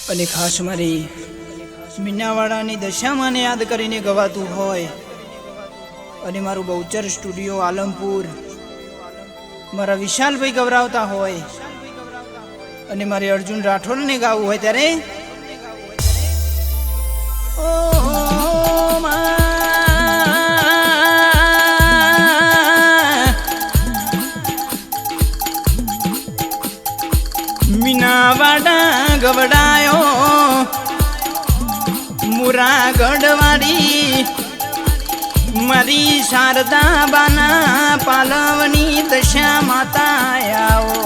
અને ખાસ મારી મીનાવાડાની દશામાને યાદ કરીને ગવાતું હોય અને મારું બહુચર સ્ટુડિયો આલમપુર મારા વિશાલભાઈ ગવરાવતા હોય અને મારે અર્જુન રાઠોડને ગાવું હોય ત્યારે મીનાવાડા ગવડાયો મુરા ગઢવાડી મારી શારદા બાના પાલવની દશા માતા આવો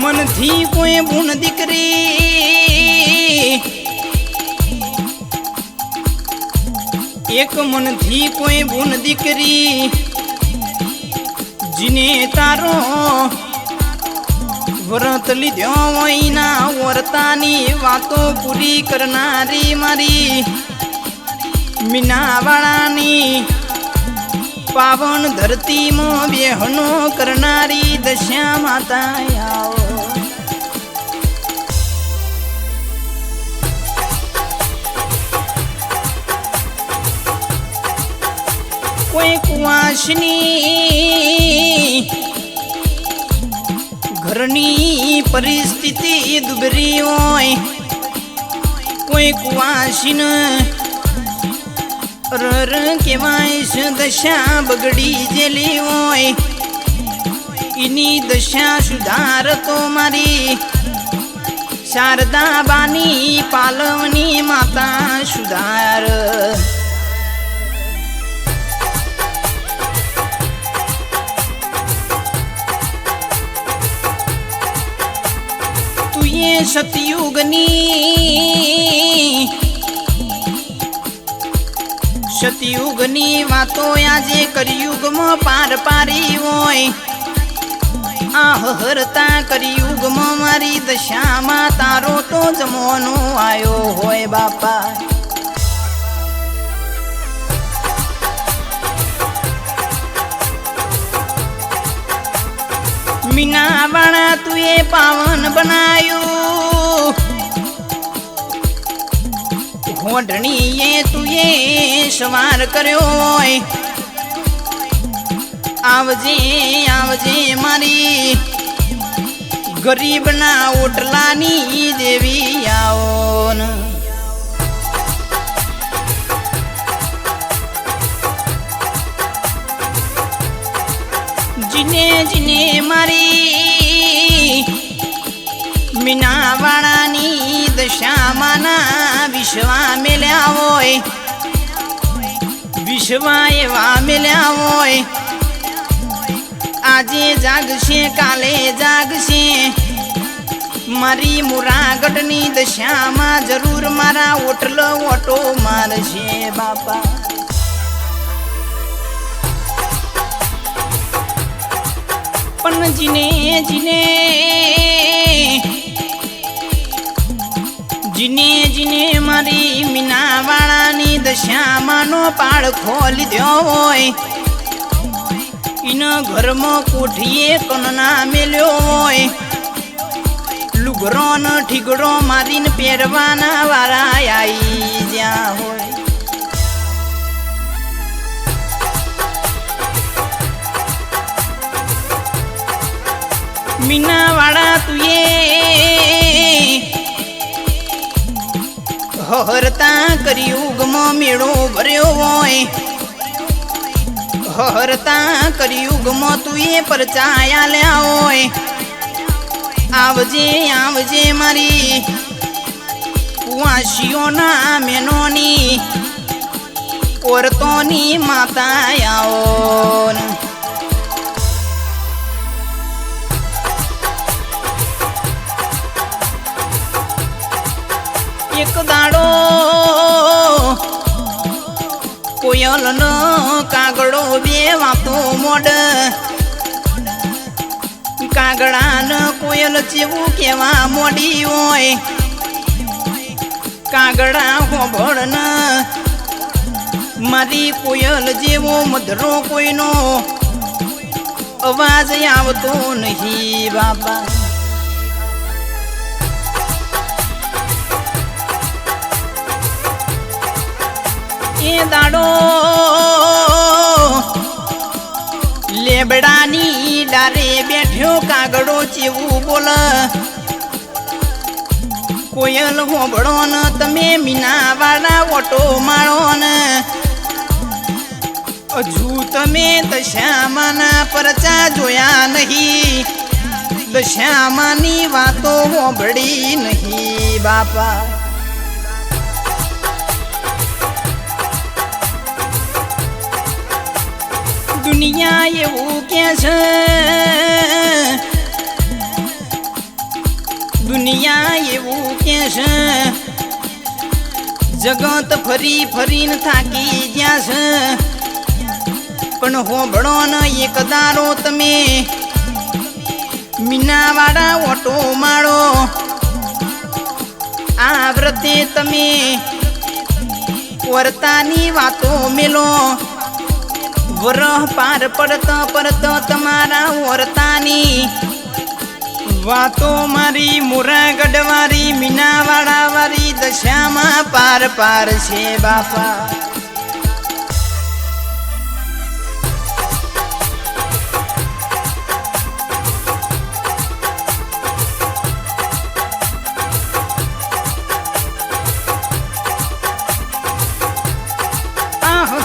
મનથી કોઈ બુણ દીકરી એક મનથી કોઈ બુણ દીકરી જીને તારો વ્રત લીધો હોયના વર્તાની વાતો પૂરી કરનારી મારી મીનાવાડાની પાવન ધરતીમાં બેહનો કરનારી દશા માતા આવો કોઈ કુવાસની ઘરની પરિસ્થિતિ દુબરી હોય કોઈ કુવાસીન રર કેવાય દશા બગડી જેલી હોય એની દશા સુધારતો મારી શારદા બાની પાલવની માતા સુધાર સતયુગની વાતો આજે કરિયુગમાં પાર પારી હોય આ હરતા કરિયુગમાં મારી દશામાં તારો તો જમવાનો આયો હોય બાપા મીનાવાડા તુએ પાવન બનાયું ઘોડણીએ તુએ સવાર કર્યો હોય આવજે આવજે મારી ગરીબના ઓટલાની દેવી આવો જીને જીને મારી મીનાવાડાની દશામાના વિશ્વા મેલ્યા હોય વિશ્વા એવા મેલ્યા હોય આજે જાગશે કાલે જાગશે મારી મુરાગઢની દશામાં જરૂર મારા ઓટલો ઓટો મારશે બાપા પણ જીને જીને જીને જીને મારી મીનાવાડાની દશામાંનો પાડ ખોલી દ્યો હોય એના ઘરમાં કોઠીએ કનના મેલ્યો હોય લુગરો ન ઠીગડો મારીને પહેરવાના વાળા આવી જ્યાં હોય મીનાવાડા તુએ હરતા કરિયુગમાં મેળો ભર્યો હોય હરતા કરિયુગમાં તુએ પરચાયા લ્યા હોય આવજે આવજે મારી કુવાસીઓના મેનોની ઓરતોની માતા આવો એક દાડો કોયલનો કાગડો બે વાતો મોડ કાગડાને કોયલ જેવું કેવા મોડી હોય કાગડા હોબળને મારી કોયલ જેવો મધરો કોઈનો અવાજ આવતો નહીં બાપા. એ દાડો લેબડાની ડારે બેઠ્યો કાગડો ચેવું બોલ. કોયલ હોબળો ન તમે મીનાવાળા ઓટો માળો ને હજુ તમે દશામાના પરચા જોયા નહીં, દશામાની વાતો હોબળી નહીં બાપા. દુનિયા એવું કે છે, દુનિયા એવું કે છે, જગત ફરી ફરીને થાકી ગયા છે. પણ હોબળો ન એક દારો તમે મીનાવાળા ઓટો માળો. આ વ્રતે તમે વર્તાની વાતો મેલો. વરહ પાર પડતા પડતા તમારા વર્તાની વાતો મારી મોરાગઢવાળી મીનાવાળા વાળી દશામાં પાર પાર છે બાપા.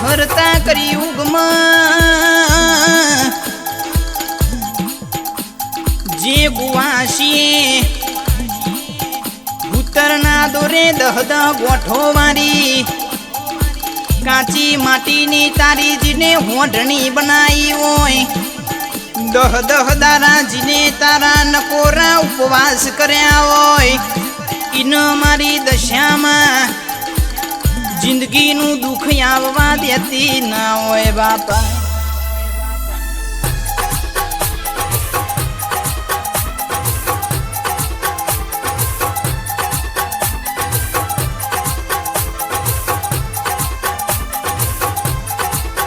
હરતા કરી ઉગમાં જે ગુવાશીએ ભૂતરના દોરે દહદ ગોઠો વારી કાચી માટીની તારી જીને હોઢણી બનાવી હોય. દહ દહ દારા જીને તારા નકોરા ઉપવાસ કર્યા હોય. ઇન મારી દશામાં જિંદગીનું દુઃખ આવવા દેતી ના હોય બાપા.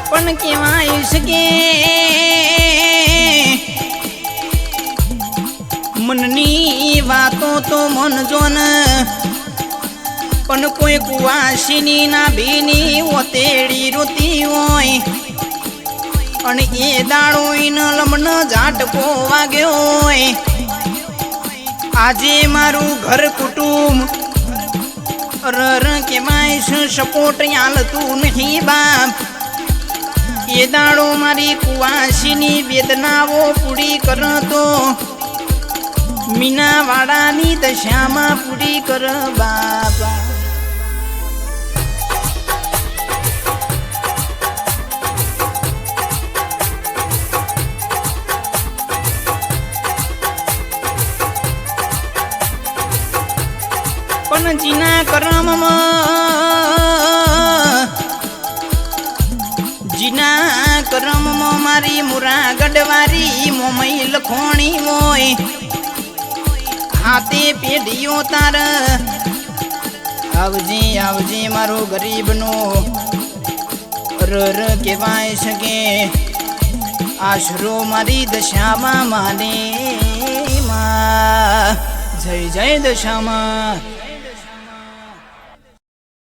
પણ કહેવાય છે કે મનની વાતો તો મન જોન, પણ કોઈ કુવાસીની ના ભીની ઓતેડી રોતી હોય. અને એ દાડો ઈન લમણ ઝાટકો વાગ્યો હોય. આજે મારું ઘર કુટુંબ રર કેવાય છે સપોર્ટ આલતું નહીં બાપ. એ દાડો મારી કુવાસીની વેદનાઓ પૂરી કરતો મીનાવાળાની દશામાં પૂરી કર બાપા. પણ જીના કરમમાં, જીના કરમમાં મારી મોરાગઢવાળી મોમઈ લખોણી હોય. હાથે પેઢીઓ તાર આવજે આવજે મારો ગરીબનો રર કહેવાય છે કે આશરો મારી દશામાં માને માં. જય જય દશામાં.